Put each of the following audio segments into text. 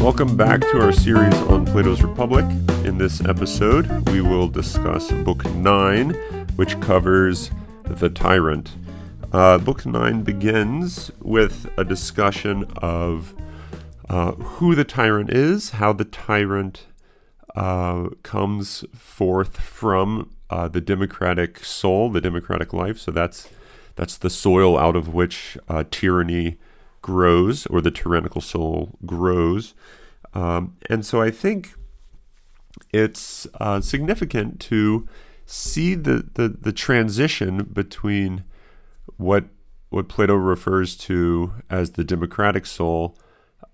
Welcome back to our series on Plato's Republic. In this episode, we will discuss Book 9, which covers the tyrant. Book 9 begins with a discussion of who the tyrant is, how the tyrant comes forth from the democratic soul, the democratic life. So that's the soil out of which tyranny grows, or the tyrannical soul grows. And so I think it's significant to see the transition between what Plato refers to as the democratic soul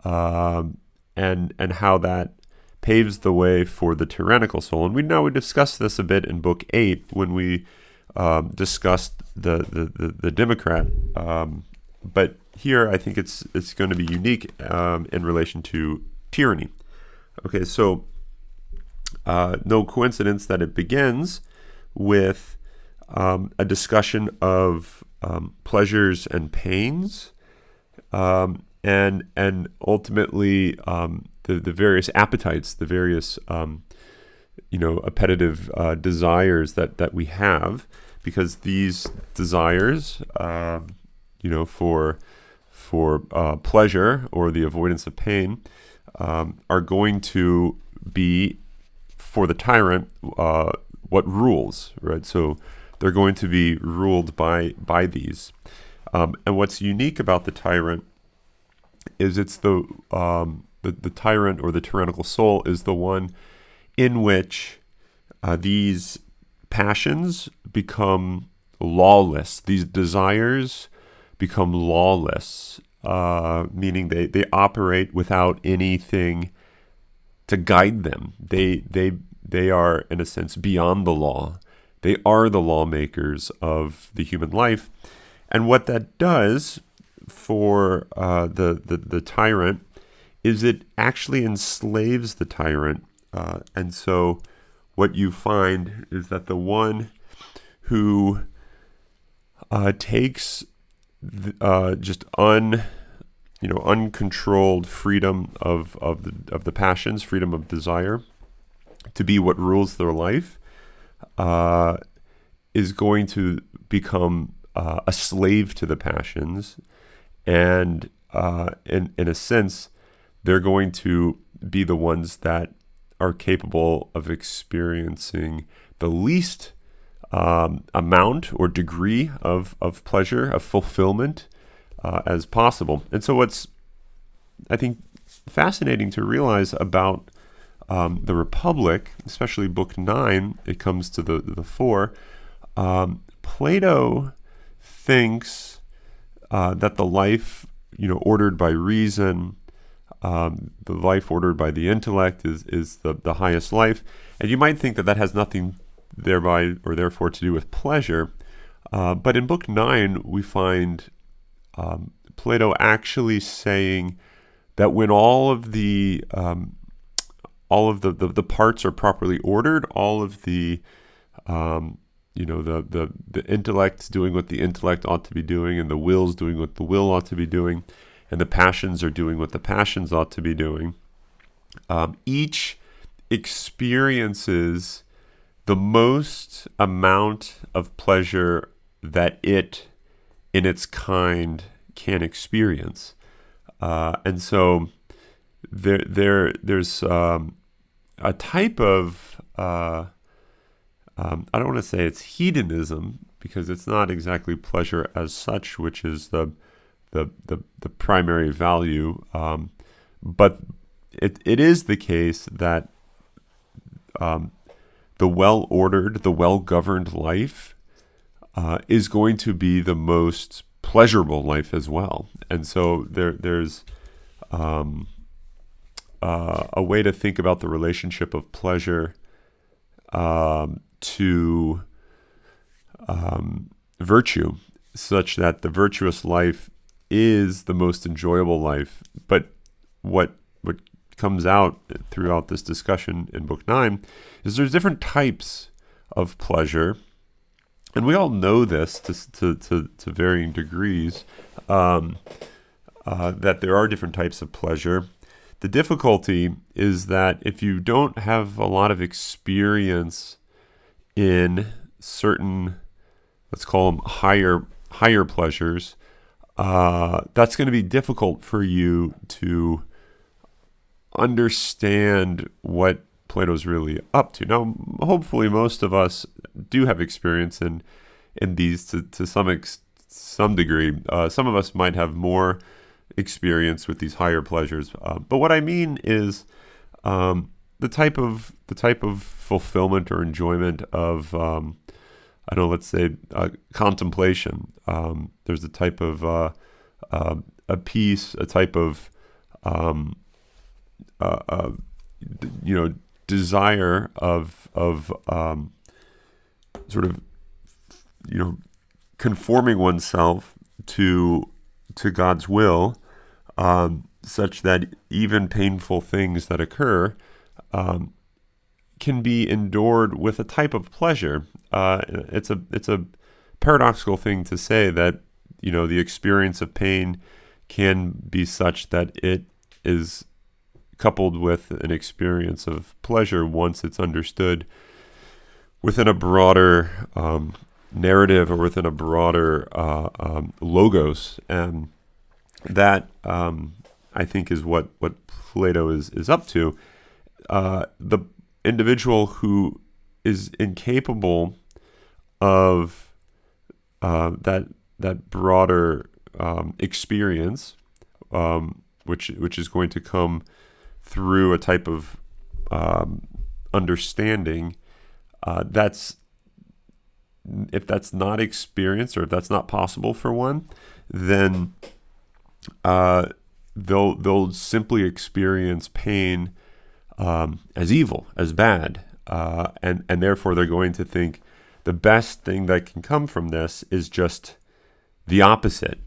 and how that paves the way for the tyrannical soul. And we discussed this a bit in Book 8 when we discussed the democrat. But here I think it's going to be unique in relation to tyranny. Okay, so no coincidence that it begins with a discussion of pleasures and pains, and ultimately the various appetites, the various appetitive desires that we have, because these desires, for pleasure or the avoidance of pain, are going to be, for the tyrant, what rules, right? So they're going to be ruled by these. And what's unique about the tyrant is it's the tyrant, or the tyrannical soul, is the one in which these passions become lawless. These desires become lawless, meaning they operate without anything to guide them. They are, in a sense, beyond the law. They are the lawmakers of the human life. And what that does for the tyrant is it actually enslaves the tyrant. And so what you find is that the one who takes just uncontrolled freedom of the passions, freedom of desire, to be what rules their life, is going to become a slave to the passions, and in a sense, they're going to be the ones that are capable of experiencing the least amount or degree of pleasure, of fulfillment as possible. And so what's, I think, fascinating to realize about the Republic, especially Book 9, it comes to the fore. Plato thinks that the life, ordered by reason, the life ordered by the intellect is the highest life. And you might think that has nothing thereby or therefore to do with pleasure. But in Book 9, we find Plato actually saying that when all of the parts are properly ordered, all of the intellect's doing what the intellect ought to be doing, and the will's doing what the will ought to be doing, and the passions are doing what the passions ought to be doing, each experiences the most amount of pleasure that it, in its kind, can experience. And so there's a type of, I don't want to say it's hedonism, because it's not exactly pleasure as such, which is the primary value. But it is the case that the well-ordered, the well-governed life is going to be the most pleasurable life as well. And so there's a way to think about the relationship of pleasure to virtue, such that the virtuous life is the most enjoyable life. But what comes out throughout this discussion in Book 9 is there's different types of pleasure, and we all know this to varying degrees, that there are different types of pleasure. The difficulty is that if you don't have a lot of experience in certain, let's call them higher pleasures, that's going to be difficult for you to understand what Plato's really up to. Now, hopefully, most of us do have experience in these to some degree. Some of us might have more experience with these higher pleasures, but what I mean is the type of fulfillment or enjoyment of I don't know, let's say contemplation. There's a type of a peace, a type of desire of sort of conforming oneself to God's will, such that even painful things that occur can be endured with a type of pleasure. It's a paradoxical thing to say that the experience of pain can be such that it is coupled with an experience of pleasure once it's understood within a broader narrative or within a broader logos. And that, I think, is what Plato is up to. The individual who is incapable of that broader experience, which is going to come through a type of understanding, if that's not experienced or if that's not possible for one, then they'll simply experience pain as evil, as bad, and therefore they're going to think the best thing that can come from this is just the opposite,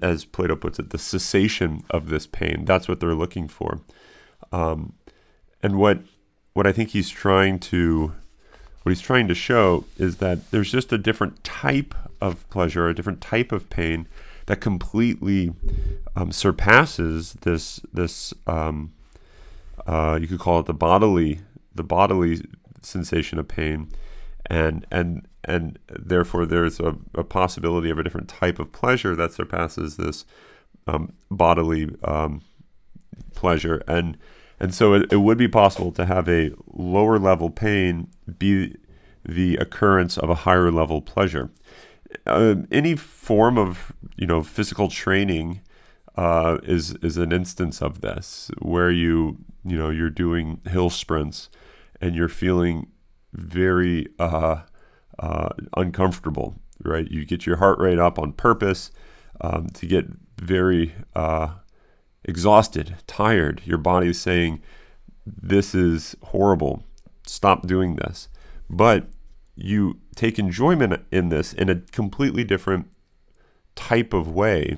as Plato puts it, the cessation of this pain. That's what they're looking for, and what I think he's trying to show is that there's just a different type of pleasure, a different type of pain that completely surpasses this. You could call it the bodily sensation of pain, and therefore there's a possibility of a different type of pleasure that surpasses this bodily pleasure, and so it would be possible to have a lower level pain be the occurrence of a higher level pleasure. Any form of physical training is an instance of this, where you're doing hill sprints and you're feeling very uncomfortable, right? You get your heart rate up on purpose to get very exhausted, tired. Your body is saying, "This is horrible. Stop doing this." But you take enjoyment in this in a completely different type of way.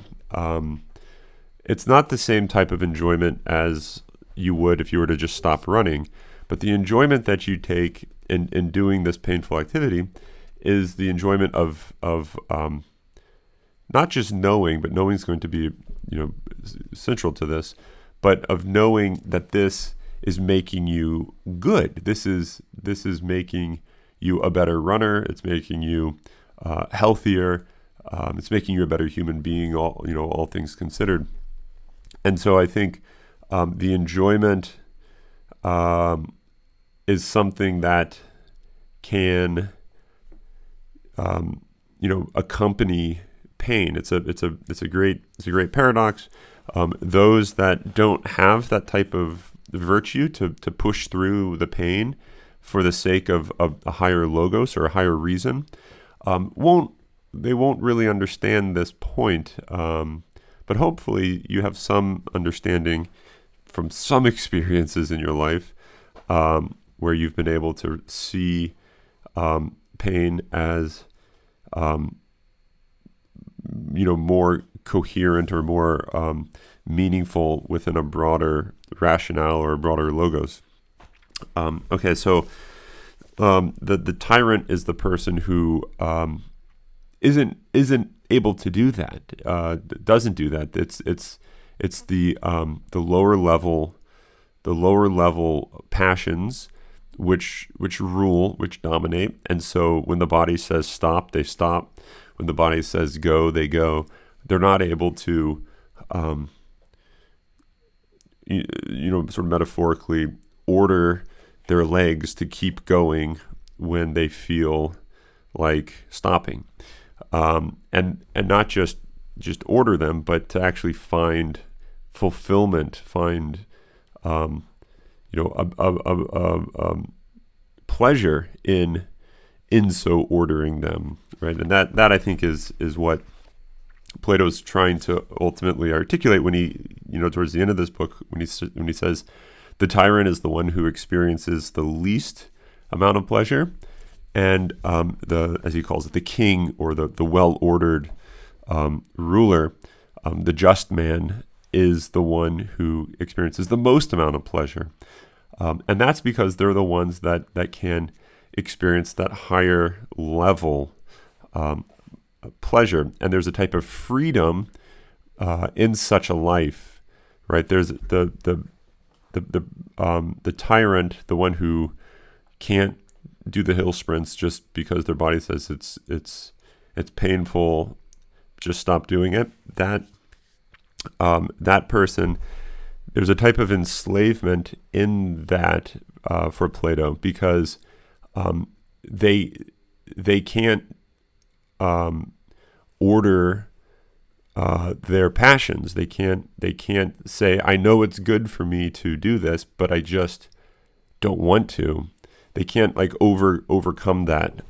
It's not the same type of enjoyment as you would if you were to just stop running, but the enjoyment that you take in doing this painful activity is the enjoyment of not just knowing, but knowing is going to be central to this, but of knowing that this is making you good. This is making you a better runner. It's making you healthier. It's making you a better human being. All things considered. And so I think the enjoyment is something that can accompany pain. It's a great paradox. Those that don't have that type of virtue to push through the pain for the sake of a higher logos or a higher reason won't really understand this point. But hopefully you have some understanding from some experiences in your life where you've been able to see pain as more coherent or more meaningful within a broader rationale or a broader logos. Okay, so the tyrant is the person who isn't able to do that. Doesn't do that. It's the lower level passions which rule, which dominate. And so when the body says stop, they stop. When the body says go, they go. They're not able to, sort of metaphorically order their legs to keep going when they feel like stopping, and not just order them, but to actually find fulfillment, find pleasure in so ordering them, right? And that I think is what Plato's trying to ultimately articulate when he, towards the end of this book, when he says the tyrant is the one who experiences the least amount of pleasure, and as he calls it, the king, or the well-ordered ruler, the just man, is the one who experiences the most amount of pleasure. And that's because they're the ones that can experience that higher level pleasure. And there's a type of freedom in such a life, right? There's the tyrant, the one who can't do the hill sprints just because their body says it's painful, just stop doing it. That person, there's a type of enslavement in that for Plato, because they can't order their passions. They can't say, I know it's good for me to do this, but I just don't want to. They can't overcome that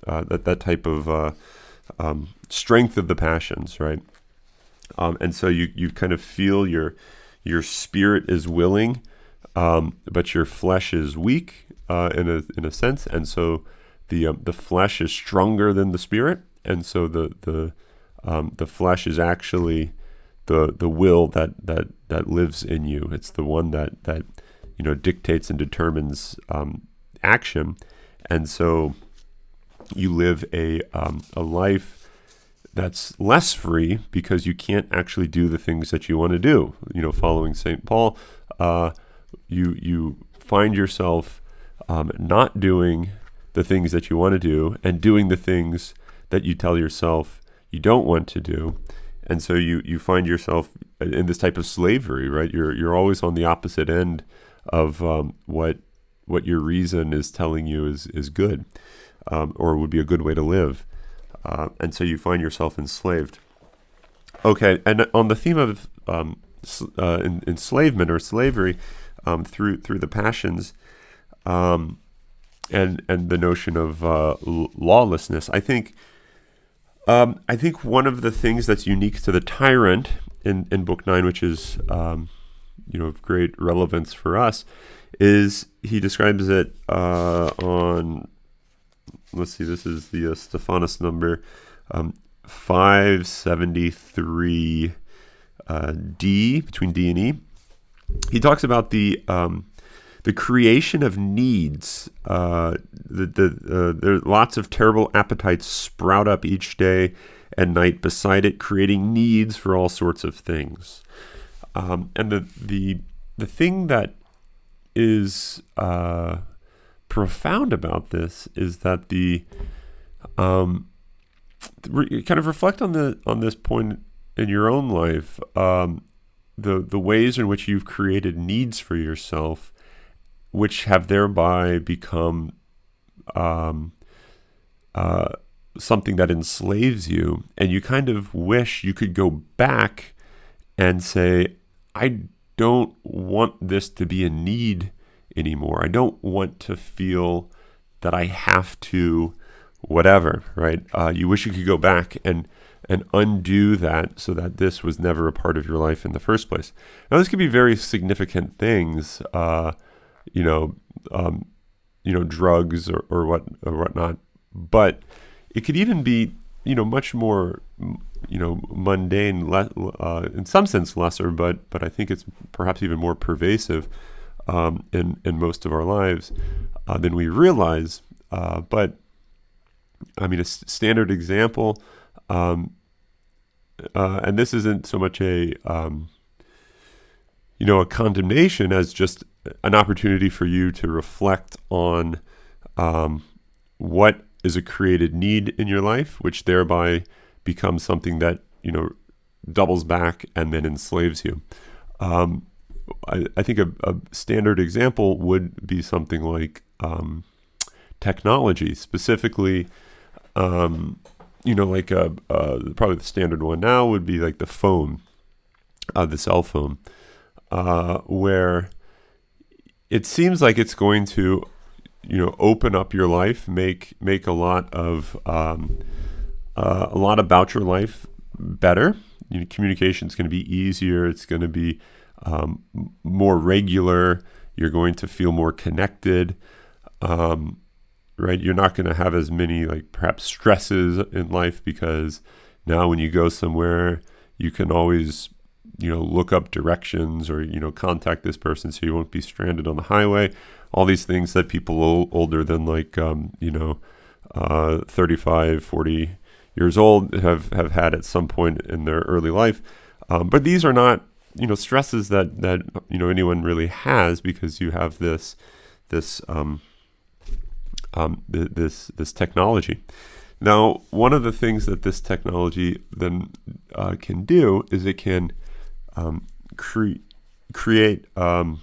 that type of strength of the passions, right? And so you kind of feel your spirit is willing, but your flesh is weak in a sense, and so the flesh is stronger than the spirit, and so the flesh is actually the will that lives in you. It's the one that dictates and determines action, and so you live a life that's less free because you can't actually do the things that you want to do. Following St. Paul, you find yourself not doing the things that you want to do, and doing the things that you tell yourself you don't want to do. And so you find yourself in this type of slavery, right? You're always on the opposite end of what your reason is telling you is good, or would be a good way to live. And so you find yourself enslaved. Okay, and on the theme of enslavement or slavery through the passions, and the notion of lawlessness, I think one of the things that's unique to the tyrant in Book 9, which is of great relevance for us, is he describes it on. Let's see, this is the Stephanus number 573 D, between D and E. He talks about the creation of needs. There lots of terrible appetites sprout up each day and night beside it, creating needs for all sorts of things. And the thing that is profound about this is that kind of reflect on this point in your own life, the ways in which you've created needs for yourself, which have thereby become something that enslaves you, and you kind of wish you could go back and say, I don't want this to be a need anymore. I don't want to feel that I have to whatever, right? You wish you could go back and undo that so that this was never a part of your life in the first place. Now, this could be very significant things, drugs or whatnot, but it could even be, much more, mundane, in some sense lesser, but I think it's perhaps even more pervasive in most of our lives than we realize. But I mean, a standard example and this isn't so much a condemnation as just an opportunity for you to reflect on what is a created need in your life, which thereby becomes something that doubles back and then enslaves you. I think a standard example would be something like technology, specifically. Like probably the standard one now would be like the phone, the cell phone, where it seems like it's going to, open up your life, make a lot about your life better. Communication is going to be easier. It's going to be more regular. You're going to feel more connected. Right? You're not going to have as many perhaps stresses in life, because now when you go somewhere, you can always, look up directions or, contact this person so you won't be stranded on the highway. All these things that people older than 35, 40 years old have had at some point in their early life. But these are not, stresses that anyone really has, because you have this technology. Now, one of the things that this technology then can do is it can create a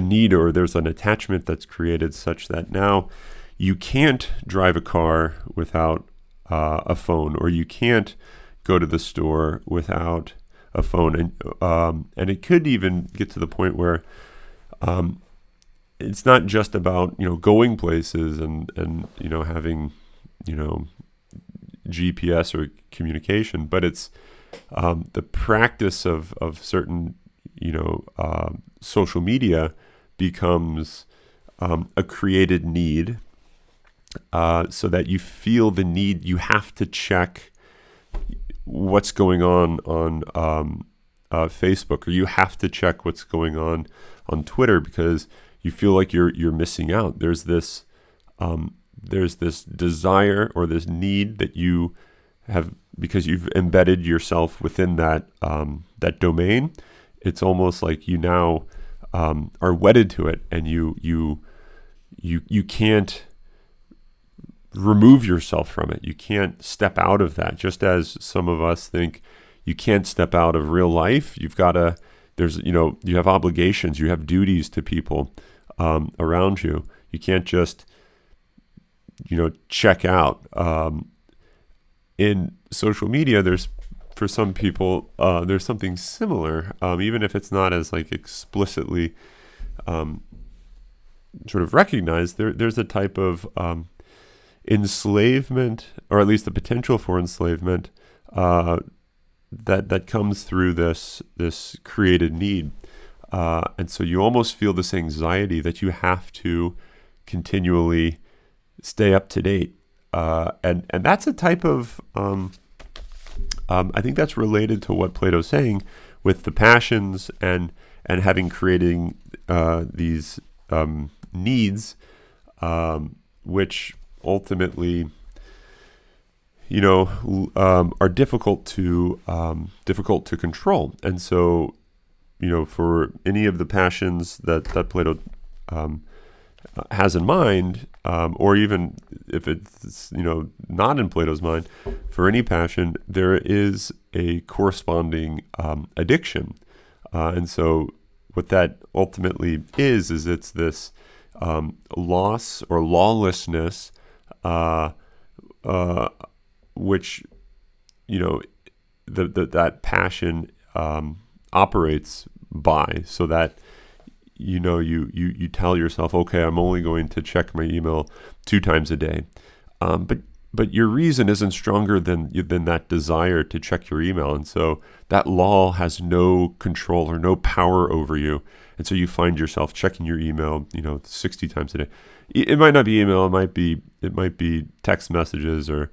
need, or there's an attachment that's created such that now you can't drive a car without a phone, or you can't go to the store without a phone, and it could even get to the point where it's not just about going places and having GPS or communication, but it's the practice of certain social media becomes a created need, so that you feel the need. You have to check what's going on Facebook, or you have to check what's going on Twitter, because you feel like you're missing out. There's this desire or this need that you have, because you've embedded yourself within that domain. It's almost like you now are wedded to it, and you can't remove yourself from it. You can't step out of that. Just as some of us think you can't step out of real life, you have obligations, you have duties to people around you. You can't just, check out. In social media, for some people, there's something similar, even if it's not as explicitly sort of recognized. There's a type of enslavement, or at least the potential for enslavement, that comes through this created need. And so you almost feel this anxiety that you have to continually stay up to date. And that's a type of, I think that's related to what Plato's saying with the passions and creating these needs, which ultimately, are difficult to control. And so, for any of the passions that Plato has in mind, or even if it's not in Plato's mind, for any passion there is a corresponding addiction, and so what that ultimately is it's this loss or lawlessness, which that passion operates by, so that you tell yourself, okay, I'm only going to check my email 2 times a day, but your reason isn't stronger than that desire to check your email, and so that law has no control or no power over you, and so you find yourself checking your email 60 times a day. It might not be email, it might be text messages or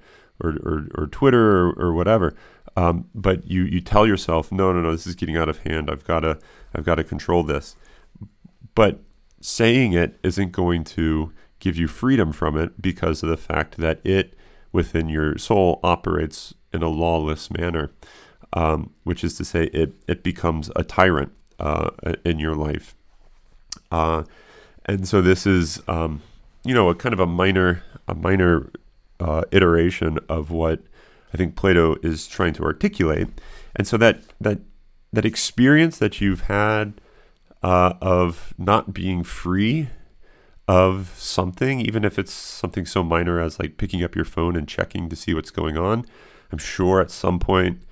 Twitter or whatever. But you tell yourself, no, this is getting out of hand. I've got to control this. But saying it isn't going to give you freedom from it, because of the fact that it within your soul operates in a lawless manner, which is to say it becomes a tyrant in your life. And so this is, a kind of a minor iteration of what I think Plato is trying to articulate. And so that experience that you've had of not being free of something, even if it's something so minor as like picking up your phone and checking to see what's going on, I'm sure at some point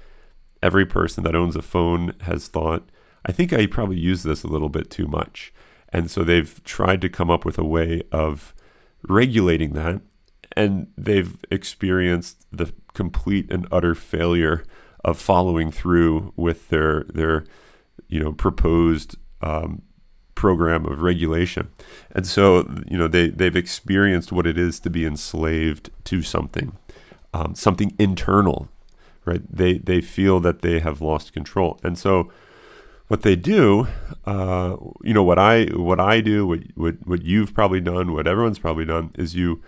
every person that owns a phone has thought, I think I probably use this a little bit too much. And so they've tried to come up with a way of regulating that, and they've experienced the complete and utter failure of following through with their proposed program of regulation. And so they've experienced what it is to be enslaved to something internal, right? They feel that they have lost control, and so what they do, what I do, what you've probably done, what everyone's probably done, is you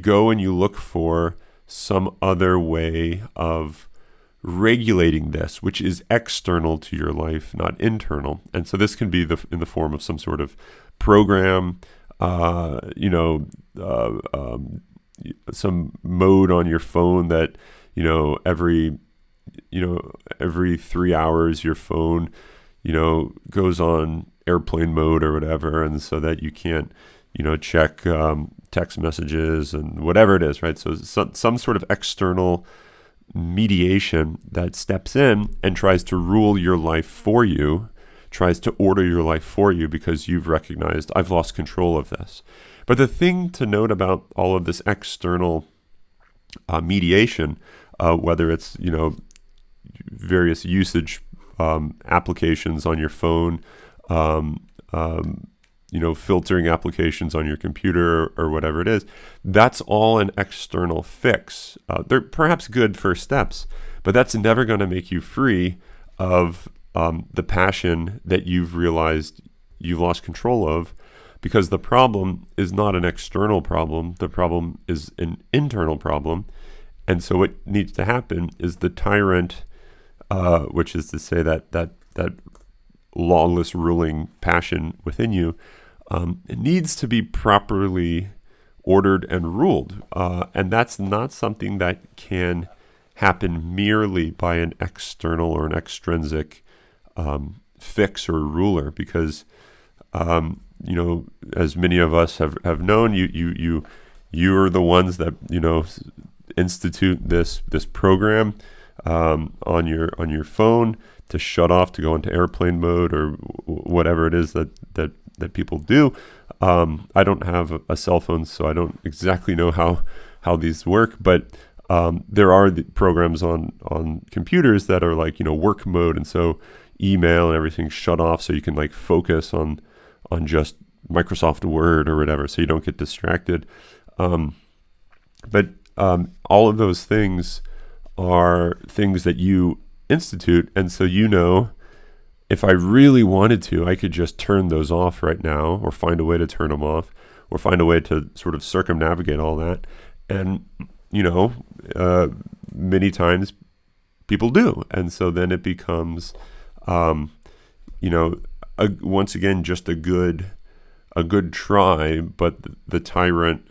go and you look for some other way of regulating this, which is external to your life, not internal. And so this can be in the form of some sort of program, some mode on your phone that, every 3 hours your phone goes on airplane mode or whatever, and so that you can't, check text messages and whatever it is, right? So some sort of external mediation that steps in and tries to rule your life for you, tries to order your life for you because you've recognized, I've lost control of this. But the thing to note about all of this external mediation, whether it's, various usage applications on your phone, filtering applications on your computer or whatever it is, that's all an external fix. They're perhaps good first steps, but that's never going to make you free of the passion that you've realized you've lost control of, because the problem is not an external problem. The problem is an internal problem. And so what needs to happen is the tyrant, which is to say that lawless ruling passion within you, it needs to be properly ordered and ruled. And that's not something that can happen merely by an external or an extrinsic fix or ruler, because as many of us have known, you're the ones that institute this program on your phone to shut off, to go into airplane mode, or whatever it is that people do. I don't have a cell phone, so I don't exactly know how these work, but there are the programs on computers that are like, work mode, and so email and everything shut off so you can like focus on just Microsoft Word or whatever, so you don't get distracted. But all of those things are things that you institute, and so if I really wanted to, I could just turn those off right now, or find a way to turn them off, or find a way to sort of circumnavigate all that. And many times people do, and so then it becomes once again just a good try, but the tyrant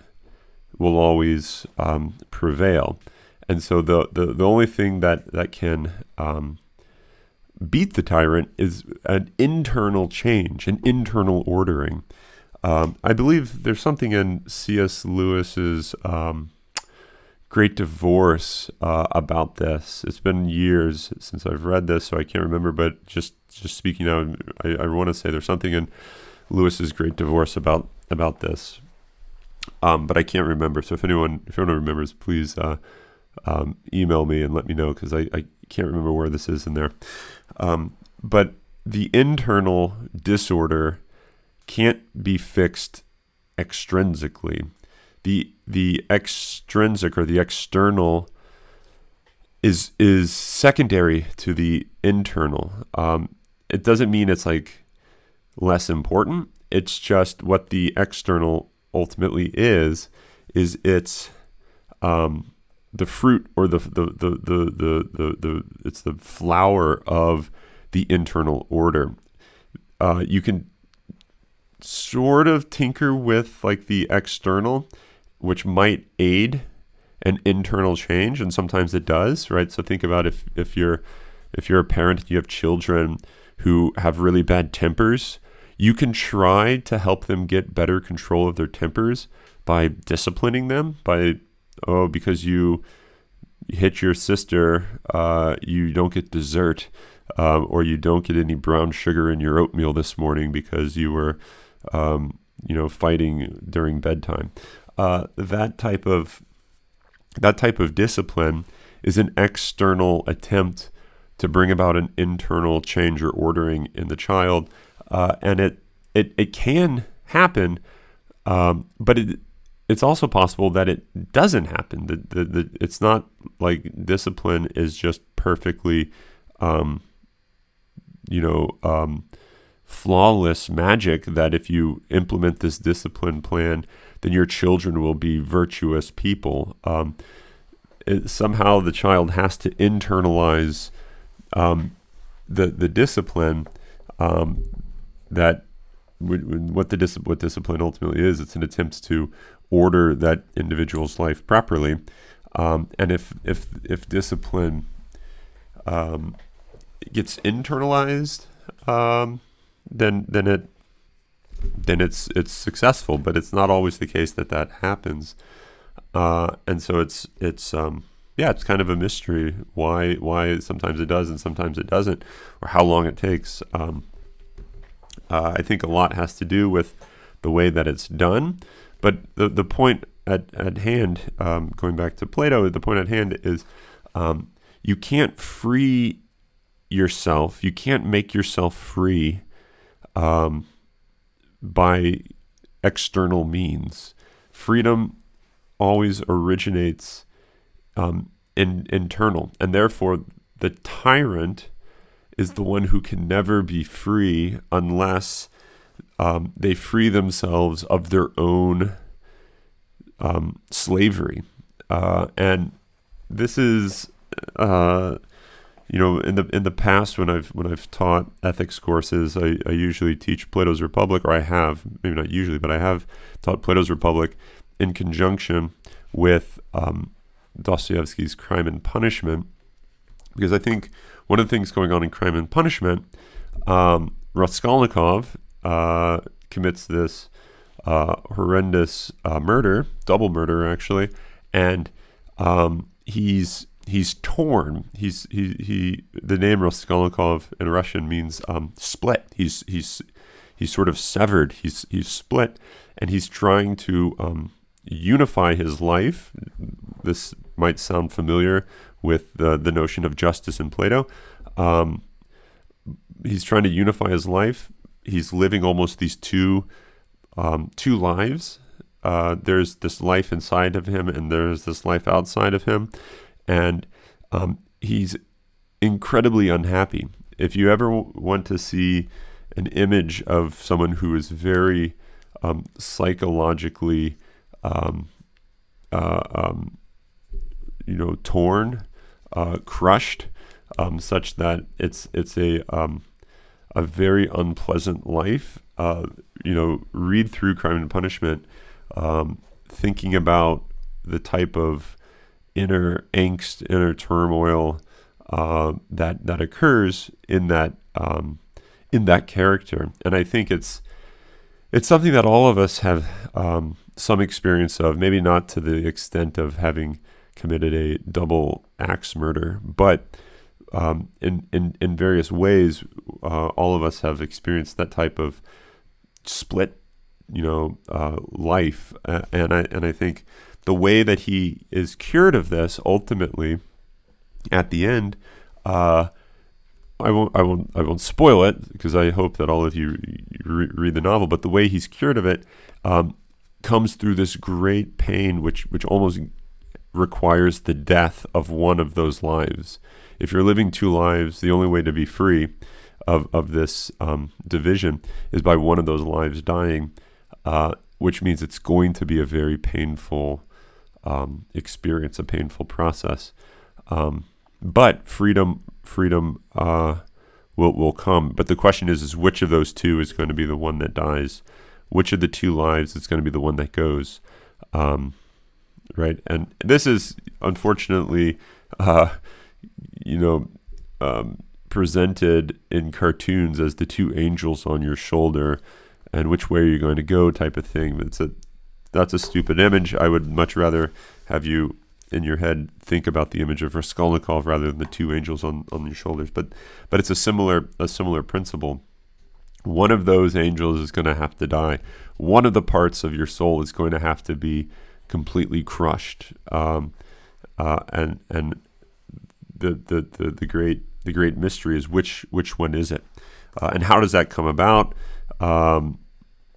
will always prevail. And so the only thing that can beat the tyrant is an internal change, an internal ordering. I believe there's something in C.S. Lewis's Great Divorce about this. It's been years since I've read this, so I can't remember, but just speaking now, I want to say there's something in Lewis's Great Divorce about this, but I can't remember. So if anyone remembers, please email me and let me know, because I can't remember where this is in there. But the internal disorder can't be fixed extrinsically. The extrinsic, or the external, is secondary to the internal. It doesn't mean it's like less important. It's just what the external ultimately is it's the fruit, or the it's the flower of the internal order. You can sort of tinker with like the external, which might aid an internal change, and sometimes it does, right? So think about if you're a parent and you have children who have really bad tempers, you can try to help them get better control of their tempers by disciplining them, because you hit your sister, you don't get dessert, or you don't get any brown sugar in your oatmeal this morning because you were fighting during bedtime. That type of discipline is an external attempt to bring about an internal change or ordering in the child, and it can happen, but it's also possible that it doesn't happen. It's not like discipline is just perfectly, flawless magic, that if you implement this discipline plan, then your children will be virtuous people. Somehow the child has to internalize the discipline, what discipline ultimately is. It's an attempt to order that individual's life properly, and if discipline gets internalized, then it's successful. But it's not always the case that happens, and so it's kind of a mystery why sometimes it does and sometimes it doesn't, or how long it takes. I think a lot has to do with the way that it's done, but the point at hand, going back to Plato, the point at hand is you can't free yourself. You can't make yourself free by external means. Freedom always originates internal, and therefore the tyrant is the one who can never be free unless they free themselves of their own slavery. And this is, in the past, when I've taught ethics courses, I usually teach Plato's Republic, or I have, maybe not usually, but I have taught Plato's Republic in conjunction with Dostoevsky's Crime and Punishment, because I think one of the things going on in Crime and Punishment, Raskolnikov commits this horrendous murder, double murder actually, and he's torn. The name Raskolnikov in Russian means split. He's sort of severed. He's split, and he's trying to unify his life. This might sound familiar with the notion of justice in Plato. He's trying to unify his life. He's living almost these two lives. There's this life inside of him, and there's this life outside of him, and he's incredibly unhappy. If you ever want to see an image of someone who is very psychologically torn, crushed, such that it's a very unpleasant life. Read through Crime and Punishment, thinking about the type of inner angst, inner turmoil that occurs in that character. And I think it's something that all of us have some experience of, maybe not to the extent of having committed a double axe murder, but in various ways, all of us have experienced that type of split, life, and I think the way that he is cured of this ultimately, at the end, I won't spoil it, because I hope that all of you read the novel. But the way he's cured of it comes through this great pain, which almost requires the death of one of those lives. If you're living two lives, the only way to be free of this division is by one of those lives dying, which means it's going to be a very painful experience a painful process. But freedom will come. But the question is which of those two is going to be the one that dies? Which of the two lives is going to be the one that goes? Right? And this is unfortunately, presented in cartoons as the two angels on your shoulder, and which way are you going to go type of thing. That's a stupid image. I would much rather have you in your head think about the image of Raskolnikov rather than the two angels on your shoulders. But it's a similar principle. One of those angels is going to have to die. One of the parts of your soul is going to have to be completely crushed. And the great mystery is which one is it, and how does that come about?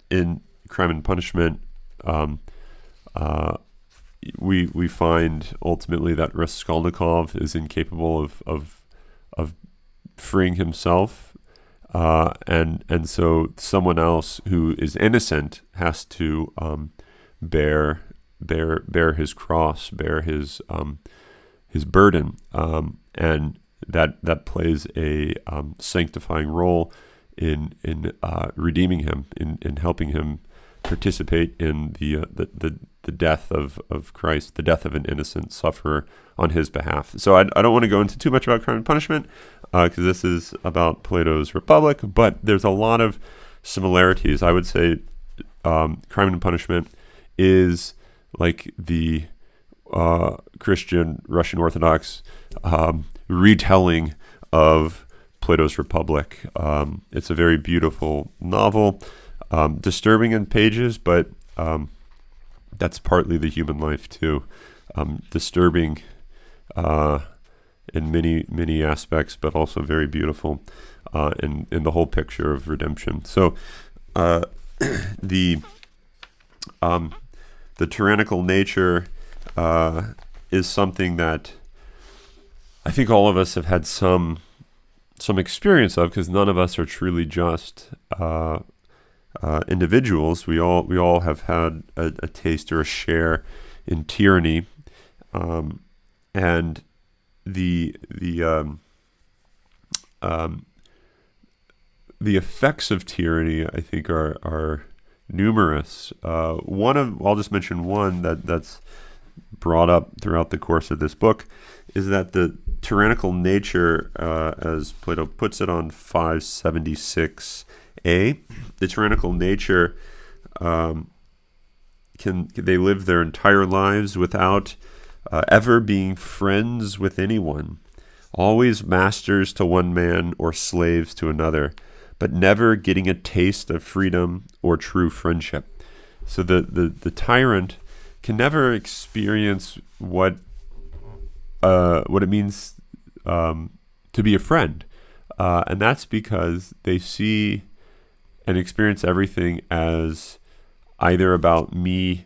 In Crime and Punishment, we find ultimately that Raskolnikov is incapable of freeing himself, and so someone else who is innocent has to bear his cross, bear his burden, and that plays a sanctifying role in redeeming him, in helping him participate in the death of Christ, the death of an innocent sufferer on his behalf. So I don't want to go into too much about Crime and Punishment, because this is about Plato's Republic, but there's a lot of similarities. I would say Crime and Punishment is like the Christian Russian Orthodox retelling of Plato's Republic. It's a very beautiful novel, disturbing in pages, but that's partly the human life too. Disturbing in many aspects, but also very beautiful in the whole picture of redemption. So the tyrannical nature is something that I think all of us have had some experience of, because none of us are truly just individuals. We all have had a taste or a share in tyranny, and the effects of tyranny, I think, are numerous. I'll just mention one that's brought up throughout the course of this book, is that the tyrannical nature, as Plato puts it on 576a, the tyrannical nature they live their entire lives without ever being friends with anyone, always masters to one man or slaves to another, but never getting a taste of freedom or true friendship. So the tyrant can never experience what it means to be a friend, and that's because they see and experience everything as either about me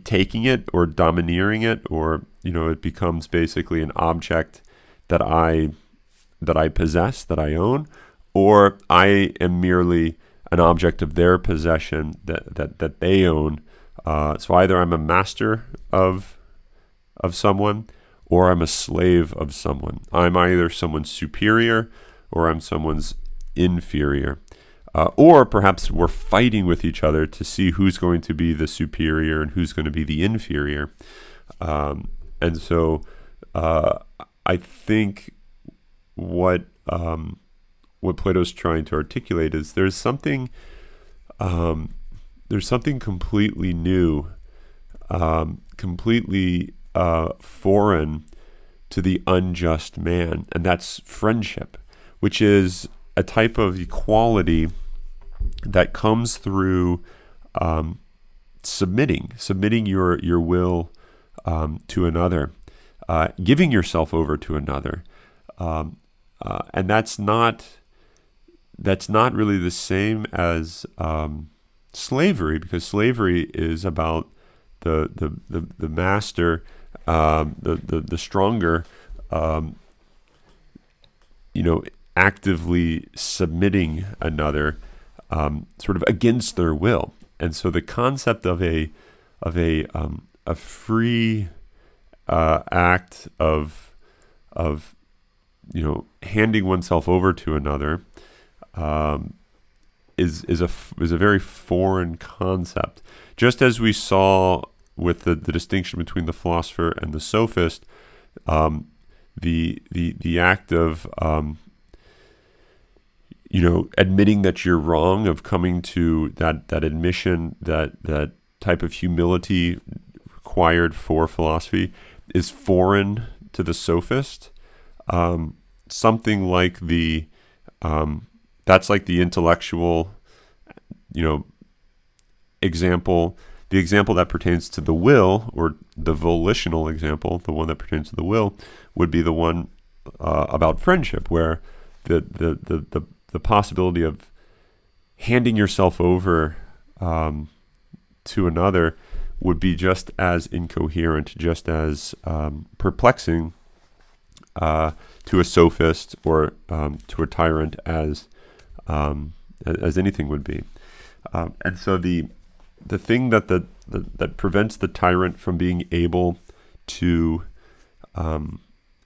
taking it or domineering it, or it becomes basically an object that I possess, that I own, or I am merely an object of their possession that they own. So either I'm a master of someone, or I'm a slave of someone. I'm either someone's superior, or I'm someone's inferior. Or perhaps we're fighting with each other to see who's going to be the superior and who's going to be the inferior. And so I think what Plato's trying to articulate is there's something completely new, completely foreign to the unjust man, and that's friendship, which is a type of equality that comes through submitting your will to another, giving yourself over to another, and that's not really the same as slavery, because slavery is about the master, the stronger, actively submitting another, sort of against their will. And so the concept of a a free act of handing oneself over to another is a very foreign concept. Just as we saw with the distinction between the philosopher and the sophist, the act of admitting that you're wrong, of coming to that admission, that type of humility required for philosophy, is foreign to the sophist. Something like that's like the intellectual, example. The example that pertains to the will, or the volitional example, the one that pertains to the will, would be the one about friendship, where the possibility of handing yourself over to another would be just as incoherent, just as perplexing to a sophist or to a tyrant as anything would be. And so the thing that prevents the tyrant from being able to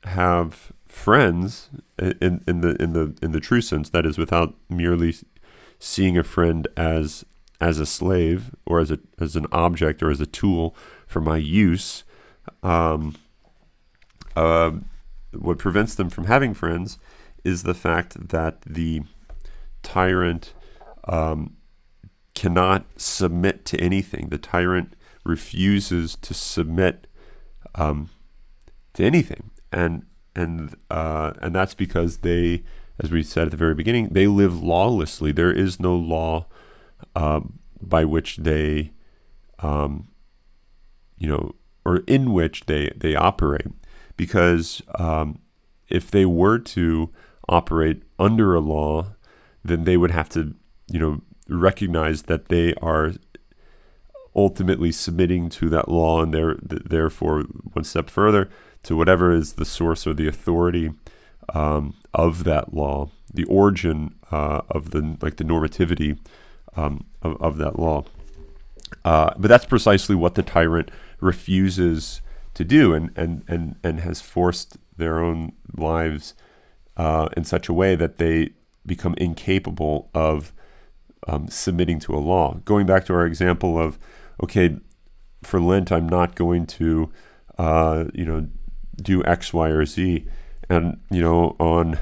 have friends in the true sense, that is, without merely seeing a friend as a slave, or as an object, or as a tool for my use, what prevents them from having friends is the fact that the tyrant cannot submit to anything. The tyrant refuses to submit to anything, and that's because they, as we said at the very beginning, they live lawlessly. There is no law by which they, or in which they operate, because if they were to operate under a law, then they would have to, recognize that they are ultimately submitting to that law, and therefore one step further to whatever is the source or the authority of that law, the origin of the normativity of that law. But that's precisely what the tyrant refuses to do, and has forced their own lives in such a way that they become incapable of submitting to a law. Going back to our example of, okay, for Lent, I'm not going to, do X, Y, or Z. And, on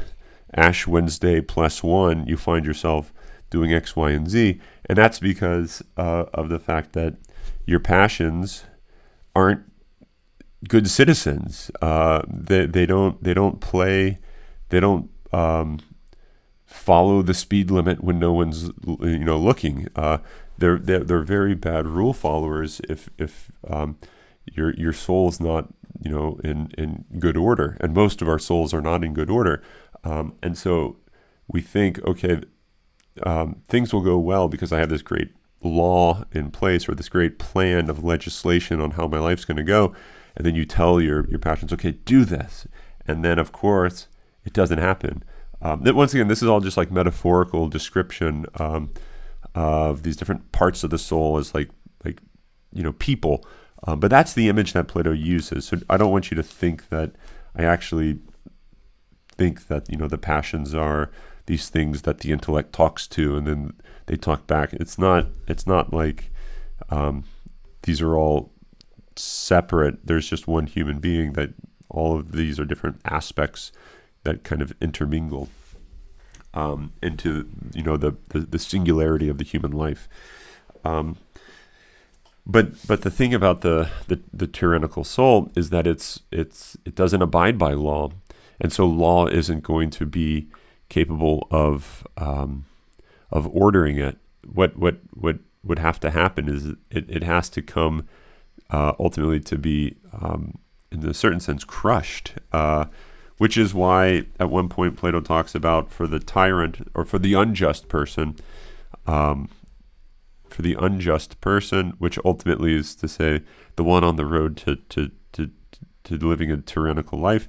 Ash Wednesday +1, you find yourself doing X, Y, and Z. And that's because of the fact that your passions aren't good citizens. They don't follow the speed limit when no one's looking. They're very bad rule followers if your soul's not in good order, and most of our souls are not in good order, and so we think, okay, things will go well because I have this great law in place, or this great plan of legislation on how my life's going to go, and then you tell your passions, okay, do this, and then of course it doesn't happen. Once again, this is all just like metaphorical description of these different parts of the soul as like people. But that's the image that Plato uses. So I don't want you to think that I actually think that the passions are these things that the intellect talks to and then they talk back. It's not like these are all separate. There's just one human being, that all of these are different aspects that kind of intermingle into the singularity of the human life. But the thing about the tyrannical soul is that it doesn't abide by law, and so law isn't going to be capable of ordering it. What would have to happen is it has to come ultimately to be in a certain sense crushed. Which is why at one point Plato talks about, for the tyrant, or for the unjust person, which ultimately is to say the one on the road to living a tyrannical life,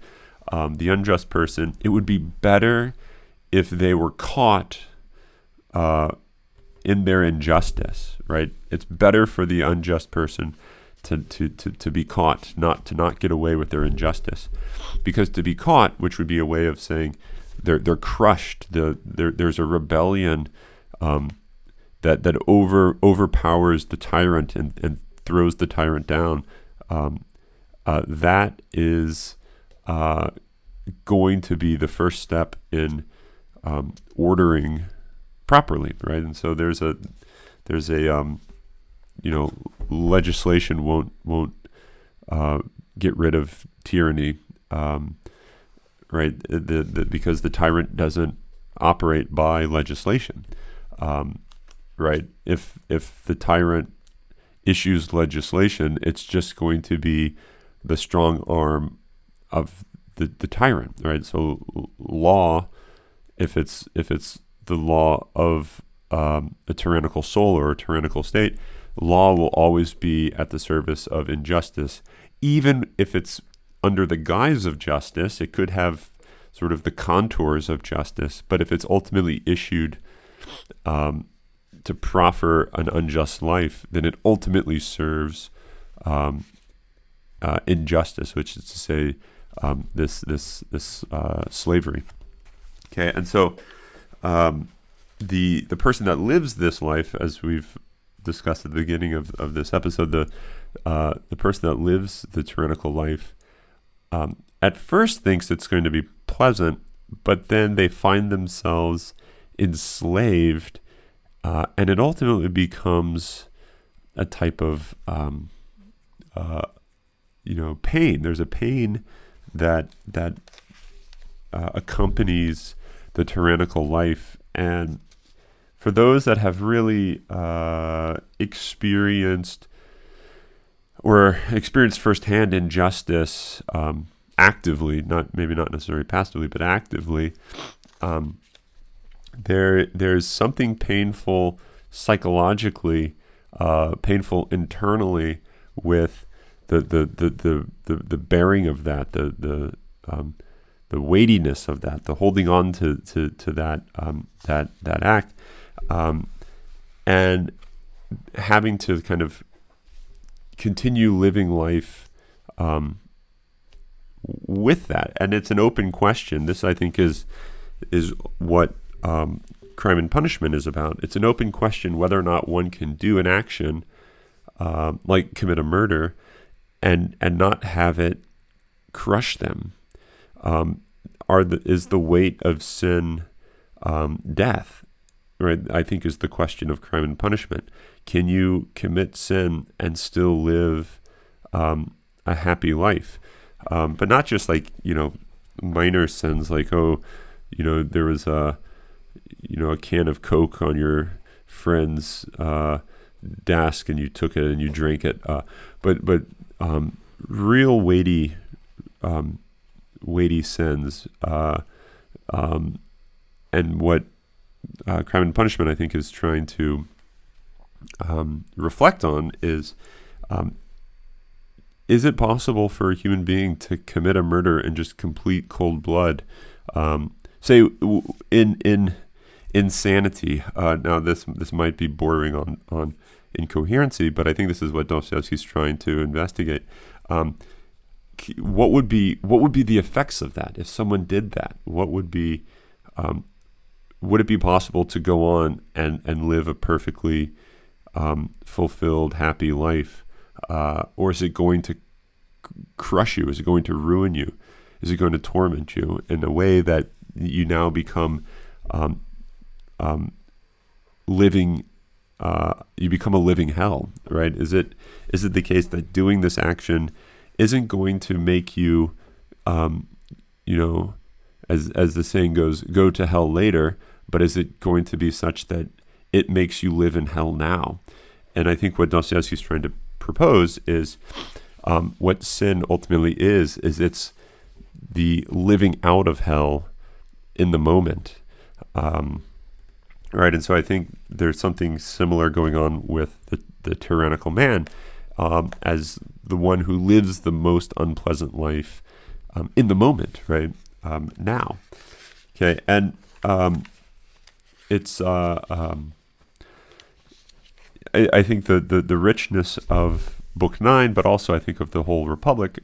the unjust person, it would be better if they were caught in their injustice, right? It's better for the unjust person to be caught, to not get away with their injustice, because to be caught, which would be a way of saying they're crushed. There's a rebellion that overpowers the tyrant and throws the tyrant down. That is going to be the first step in ordering properly, right? And so there's a legislation won't get rid of tyranny, right? Because the tyrant doesn't operate by legislation, right? If the tyrant issues legislation, it's just going to be the strong arm of the tyrant, right? So law, if it's the law of a tyrannical soul or a tyrannical state, law will always be at the service of injustice. Even if it's under the guise of justice, it could have sort of the contours of justice, but if it's ultimately issued to proffer an unjust life, then it ultimately serves injustice, which is to say this slavery. Okay, and so the person that lives this life, as we've discussed at the beginning of this episode, the person that lives the tyrannical life at first thinks it's going to be pleasant, but then they find themselves enslaved, and it ultimately becomes a type of pain. There's a pain that accompanies the tyrannical life, and for those that have really experienced firsthand injustice actively, maybe not necessarily passively, but actively, there's something painful psychologically, painful internally with the bearing of that, the weightiness of that, the holding on to that act, and having to kind of continue living life with that. And it's an open question. This, I think, is what crime and punishment is about. It's an open question whether or not one can do an action like commit a murder and not have it crush them. Is the weight of sin death? Right, I think is the question of crime and punishment. Can you commit sin and still live a happy life? But not just like, minor sins like, there was a can of Coke on your friend's desk and you took it and you drank it. But real weighty sins. And what crime and punishment, I think, is trying to reflect on is it possible for a human being to commit a murder in just complete cold blood? Say in insanity. Now this might be bordering on incoherency, but I think this is what Dostoevsky's trying to investigate. What would be the effects of that if someone did that? What would be would it be possible to go on and live a perfectly fulfilled, happy life? Or is it going to crush you? Is it going to ruin you? Is it going to torment you in a way that you now become living? You become a living hell, right? Is it the case that doing this action isn't going to make you, as the saying goes, go to hell later, but is it going to be such that it makes you live in hell now? And I think what Dostoevsky's trying to propose is what sin ultimately is it's the living out of hell in the moment. Right, and so I think there's something similar going on with the tyrannical man as the one who lives the most unpleasant life in the moment, right, now. Okay, and it's I think the richness of Book 9, but also I think of the whole Republic,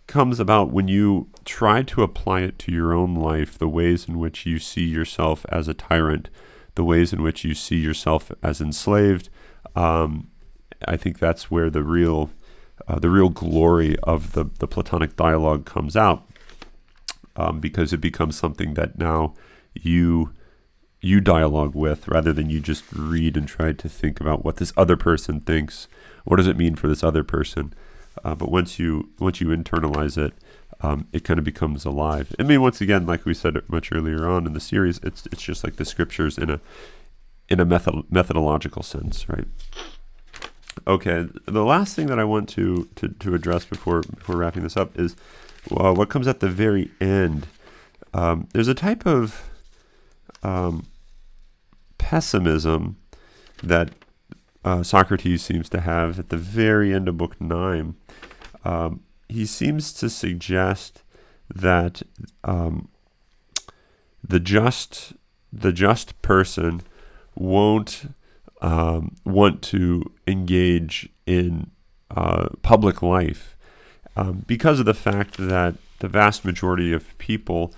comes about when you try to apply it to your own life, the ways in which you see yourself as a tyrant, the ways in which you see yourself as enslaved. I think that's where the real glory of the Platonic dialogue comes out, because it becomes something that now you dialogue with, rather than you just read and try to think about what this other person thinks. What does it mean for this other person? But once you internalize it, it kind of becomes alive. I mean, once again, like we said much earlier on in the series, it's just like the scriptures in a methodological sense, right? Okay, the last thing that I want to address before wrapping this up is what comes at the very end. There's a type of pessimism that Socrates seems to have at the very end of Book 9. He seems to suggest that the just person won't want to engage in public life because of the fact that the vast majority of people,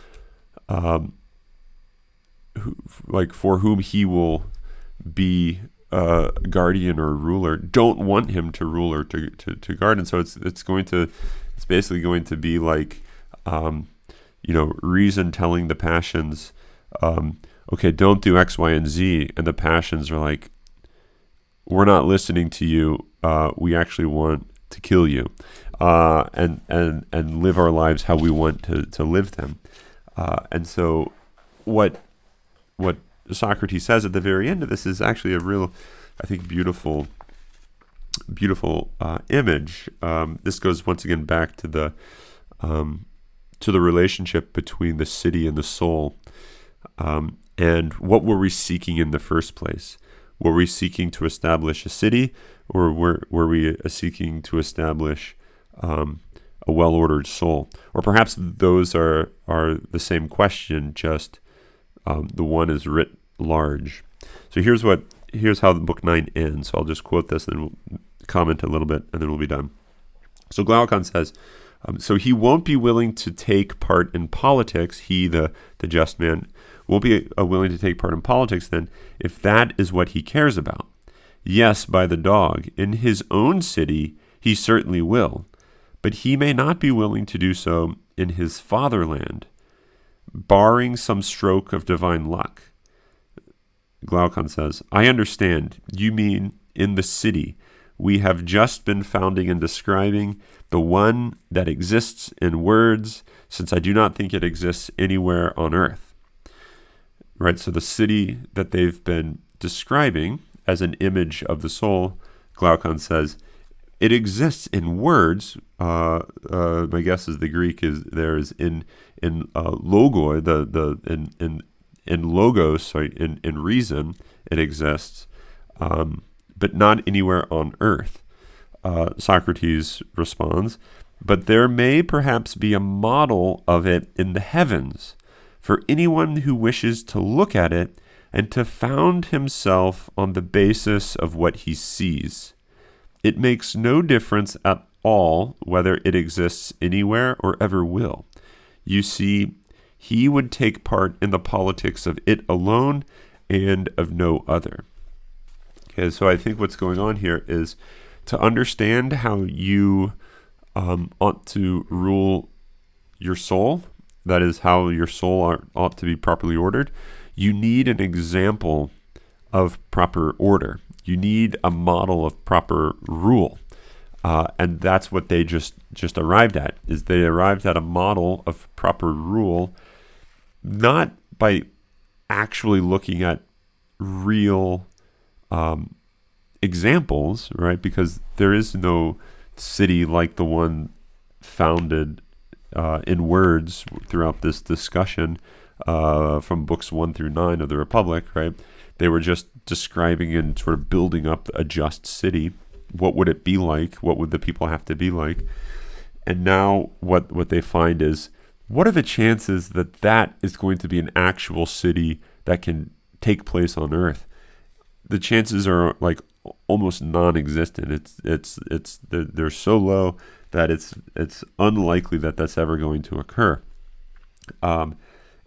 for whom he will be guardian or ruler, don't want him to rule or to guard, and so it's basically going to be like reason telling the passions, okay, don't do X, Y, and Z, and the passions are like, we're not listening to you. We actually want to kill you, and live our lives how we want to live them. And so, what Socrates says at the very end of this is actually a real, I think, beautiful image. This goes once again back to the relationship between the city and the soul, and what were we seeking in the first place? Were we seeking to establish a city, or were we seeking to establish a well-ordered soul? Or perhaps those are the same question, just the one is writ large. So here's how the Book 9 ends. So I'll just quote this, and we'll comment a little bit, and then we'll be done. So Glaucon says, so he won't be willing to take part in politics. He, the just man, won't be willing to take part in politics then, if that is what he cares about. Yes, by the dog, in his own city he certainly will, but he may not be willing to do so in his fatherland, barring some stroke of divine luck. Glaucon says, I understand. You mean in the city. We have just been founding and describing the one that exists in words, since I do not think it exists anywhere on earth. Right, so the city that they've been describing as an image of the soul, Glaucon says, it exists in words. My guess is the Greek is in logoi, in logos, sorry, in reason it exists, but not anywhere on earth. Socrates responds, but there may perhaps be a model of it in the heavens, for anyone who wishes to look at it and to found himself on the basis of what he sees. It makes no difference at all whether it exists anywhere or ever will. You see, he would take part in the politics of it alone and of no other. Okay, so I think what's going on here is to understand how you ought to rule your soul. That is how your soul ought to be properly ordered. You need an example of proper order. You need a model of proper rule. And that's what they just arrived at, is they arrived at a model of proper rule, not by actually looking at real examples, right? Because there is no city like the one founded in words throughout this discussion from books 1 through 9 of the Republic, right? They were just describing and sort of building up a just city. What would it be like? What would the people have to be like? And now what they find is, what are the chances that that is going to be an actual city that can take place on Earth? The chances are like almost non-existent. They're so low that it's unlikely that that's ever going to occur. And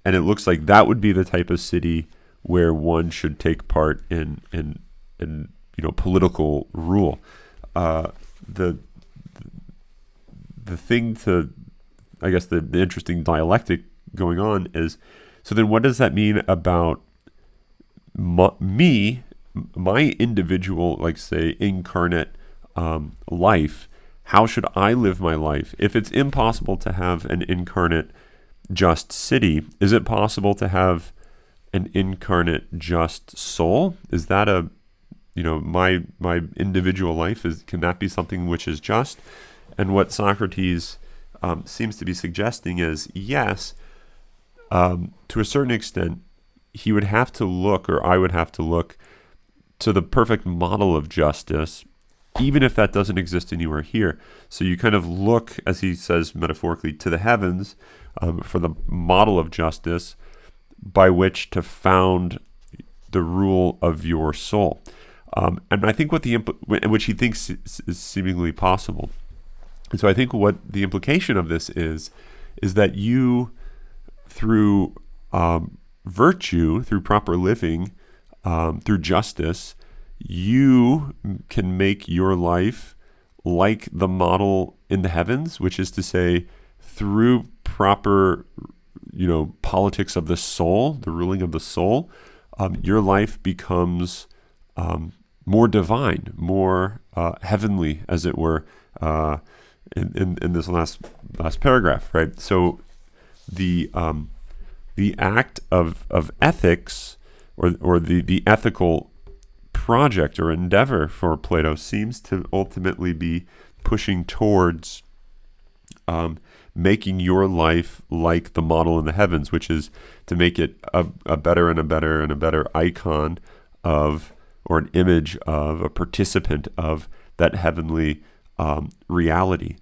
it looks like that would be the type of city where one should take part in political rule. The thing to, I guess, the interesting dialectic going on is, so then what does that mean about my individual, like say, incarnate life? How should I live my life? If it's impossible to have an incarnate just city, is it possible to have an incarnate just soul? Is that my individual life, can that be something which is just? And what Socrates seems to be suggesting is, yes, to a certain extent, he would have to look, or I would have to look, to the perfect model of justice, even if that doesn't exist anywhere here. So you kind of look, as he says metaphorically, to the heavens for the model of justice by which to found the rule of your soul. And I think which he thinks is seemingly possible. And so I think what the implication of this is that you, through virtue, through proper living, through justice, you can make your life like the model in the heavens, which is to say, through proper, politics of the soul, the ruling of the soul, your life becomes more divine, more heavenly, as it were, in this last paragraph, right? So the act of ethics, or the ethical project or endeavor for Plato, seems to ultimately be pushing towards making your life like the model in the heavens, which is to make it a better and a better and a better icon of, or an image of, a participant of that heavenly reality.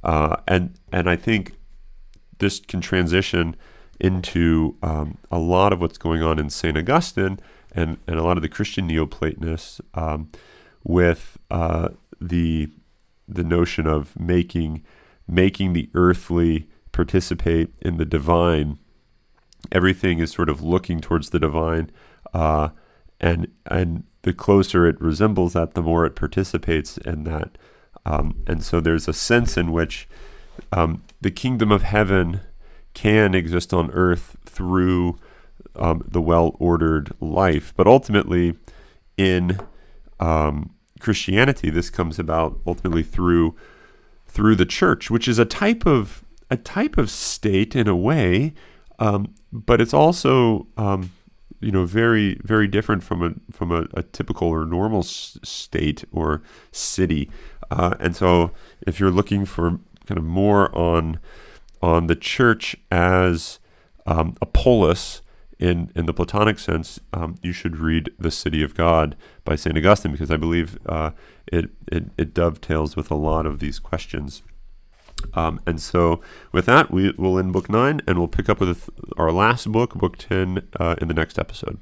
And I think this can transition into a lot of what's going on in St. Augustine and a lot of the Christian Neoplatonists with the notion of making the earthly participate in the divine. Everything is sort of looking towards the divine, and the closer it resembles that, the more it participates in that. And so there's a sense in which the kingdom of heaven can exist on earth through the well-ordered life. But ultimately, in Christianity, this comes about ultimately through the church, which is a type of state in a way, but it's also very, very different from a typical or normal state or city. And so, if you're looking for kind of more on the church as a polis in the Platonic sense, you should read The City of God by St. Augustine, because I believe it dovetails with a lot of these questions. And so with that, we'll end Book 9, and we'll pick up with our last book, Book 10, in the next episode.